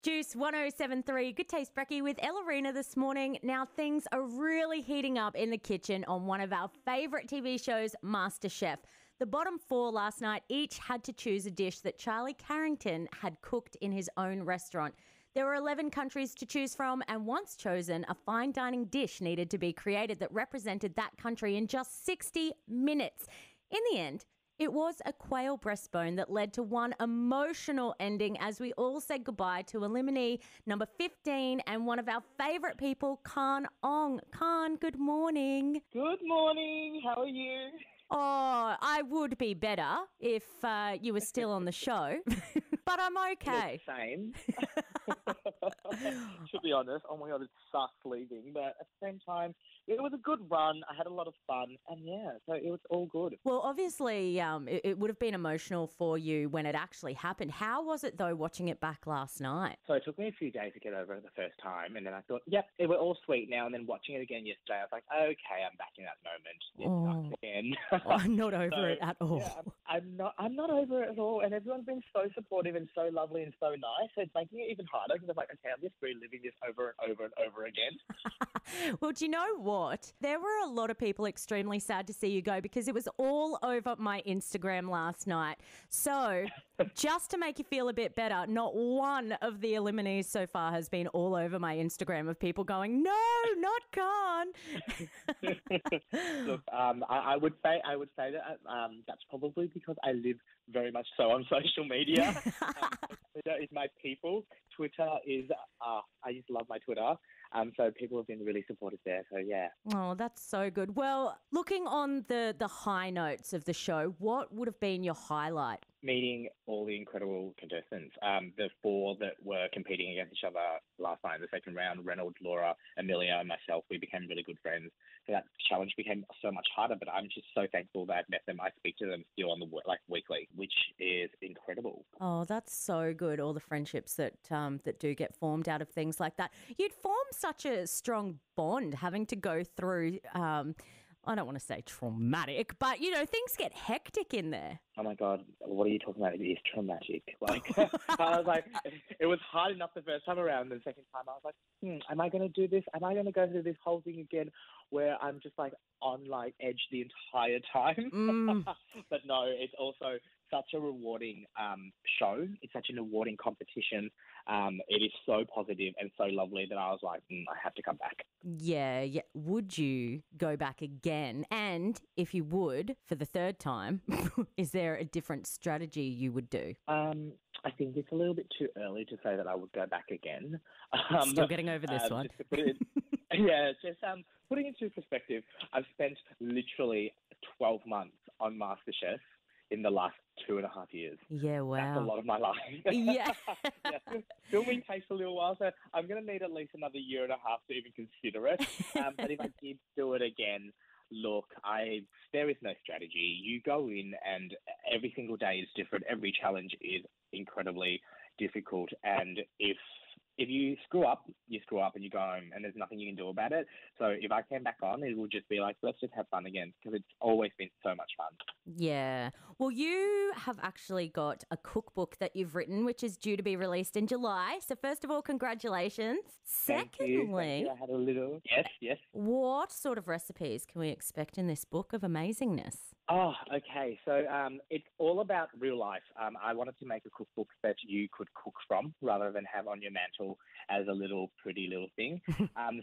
Juice 1073, Good Taste Brekky with Ellerina this morning. Now, things are really heating up in the kitchen on one of our favourite TV shows, Masterchef. The bottom four last night each had to choose a dish that Charlie Carrington had cooked in his own restaurant. There were 11 countries to choose from, and once chosen, a fine dining dish needed to be created that represented that country in just 60 minutes. In the end, it was a quail breastbone that led to one emotional ending as we all said goodbye to eliminee number 15 and one of our favourite people, Khanh Ong. Khanh, good morning. Good morning. How are you? Oh, I would be better if you were still on the show, but I'm okay. Same. To be honest, oh my God, it sucks leaving, but at the same time, it was a good run. I had a lot of fun, and yeah, so it was all good. Well, obviously, it would have been emotional for you when it actually happened. How was it, though, watching it back last night? So it took me a few days to get over it the first time, and then I thought, yep, it was all sweet now, and then watching it again yesterday, I was like, okay, I'm back in that moment. It's nuts again. I'm not over it at all. Yeah, I'm not over it at all, and everyone's been so supportive and so lovely and so nice. So it's making it even harder because I'm like, okay, I'm just reliving this over and over and over again. Well, do you know what? There were a lot of people extremely sad to see you go because it was all over my Instagram last night. So just to make you feel a bit better, not one of the eliminees so far has been all over my Instagram of people going, no, not Khanh. Look, I would say that that's probably because I live very much so on social media. Twitter is my people. Twitter is, I just love my Twitter. So people have been really supportive there. So, yeah. Oh, that's so good. Well, looking on the high notes of the show, what would have been your highlight? Meeting all the incredible contestants. The four that were competing against each other last night in the second round, Reynolds, Laura, Amelia, and myself, we became really good friends. So that challenge became so much harder, but I'm just so thankful that I've met them. I speak to them still on the weekly, which is incredible. Oh, that's so good. All the friendships that do get formed out of things like that. You'd form such a strong bond having to go through, I don't want to say traumatic, but, you know, things get hectic in there. Oh, my God, what are you talking about? It is traumatic. Like, I was like, it was hard enough the first time around. The second time, I was like, am I going to do this? Am I going to go through this whole thing again where I'm just, like, on, like, edge the entire time? But no, it's also such a rewarding show. It's such a rewarding competition. It is so positive and so lovely that I was like, I have to come back. Yeah. Would you go back again? And if you would, for the third time, is there a different strategy you would do? I think it's a little bit too early to say that I would go back again. Still getting over this one. Just putting it into perspective, I've spent literally 12 months on Masterchef in the last 2.5 years. Yeah, wow. That's a lot of my life. Yeah. Filming takes a little while, so I'm going to need at least another 1.5 years to even consider it. But if I did do it again, look, there is no strategy. You go in and every single day is different. Every challenge is incredibly difficult. And if you screw up and you go home and there's nothing you can do about it. So if I came back on, it would just be like, let's just have fun again because it's always been so much fun. Yeah. Well, you have actually got a cookbook that you've written, which is due to be released in July. So first of all, congratulations. Secondly, I had a little... Yes. What sort of recipes can we expect in this book of amazingness? Oh, okay. So it's all about real life. I wanted to make a cookbook that you could cook from rather than have on your mantle as a little pretty little thing.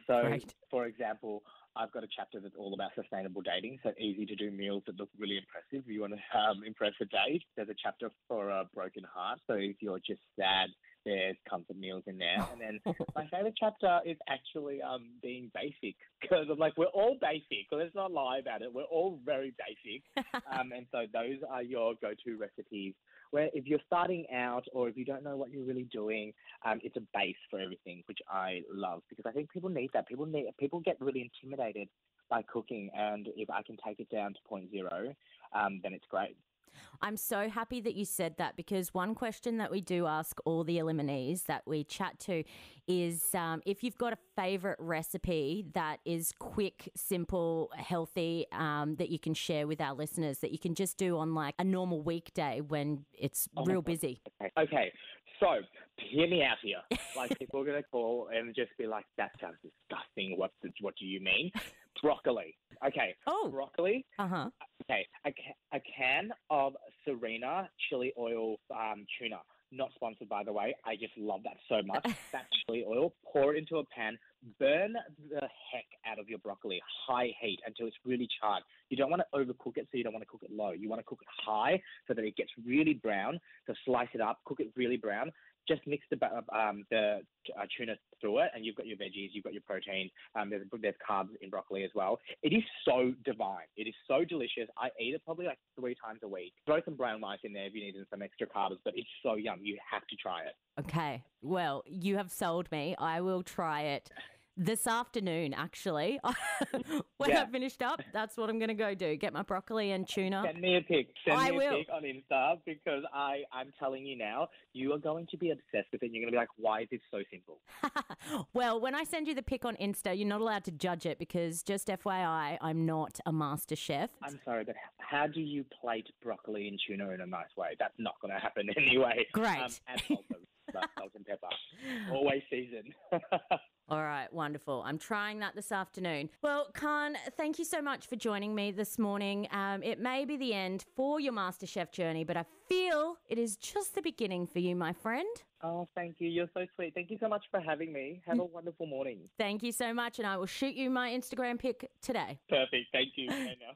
Great. For example, I've got a chapter that's all about sustainable dating, so easy to do meals that look really impressive. If you want to impress a date, there's a chapter for a broken heart. So if you're just sad, there's comfort meals in there. And then my favourite chapter is actually being basic because I'm like, we're all basic. Let's not lie about it. We're all very basic. And so those are your go-to recipes where if you're starting out or if you don't know what you're really doing, it's a base for everything, which I love because I think people need that. People get really intimidated by cooking, and if I can take it down to 0.0, then it's great. I'm so happy that you said that because one question that we do ask all the eliminees that we chat to is if you've got a favourite recipe that is quick, simple, healthy, that you can share with our listeners that you can just do on like a normal weekday when it's real busy. Okay. So, hear me out here. Like, people are going to call and just be like, that sounds disgusting. What do you mean? Broccoli. Okay. Oh. Broccoli. Uh-huh. Okay. A can of Serena chili oil tuna. Not sponsored, by the way. I just love that so much. That chili oil, pour it into a pan, burn the heck out of your broccoli, high heat until it's really charred. You don't want to overcook it, so you don't want to cook it low. You want to cook it high so that it gets really brown. So slice it up, cook it really brown. Just mix the tuna through it, and you've got your veggies, you've got your protein. There's carbs in broccoli as well. It is so divine. It is so delicious. I eat it probably like 3 times a week. Throw some brown rice in there if you need some extra carbs, but it's so yum. You have to try it. Okay. Well, you have sold me. I will try it this afternoon, actually. When I finished up, that's what I'm going to go do. Get my broccoli and tuna. Send me a pic. Send me a will. pic on Insta, because I'm telling you now, you are going to be obsessed with it. You're going to be like, why is it so simple? Well, when I send you the pic on Insta, you're not allowed to judge it because, just FYI, I'm not a master chef. I'm sorry, but how do you plate broccoli and tuna in a nice way? That's not going to happen anyway. Great. And salt and pepper. Always seasoned. All right, wonderful. I'm trying that this afternoon. Well, Khanh, thank you so much for joining me this morning. It may be the end for your MasterChef journey, but I feel it is just the beginning for you, my friend. Oh, thank you. You're so sweet. Thank you so much for having me. Have a wonderful morning. Thank you so much, and I will shoot you my Instagram pic today. Perfect. Thank you. Bye now.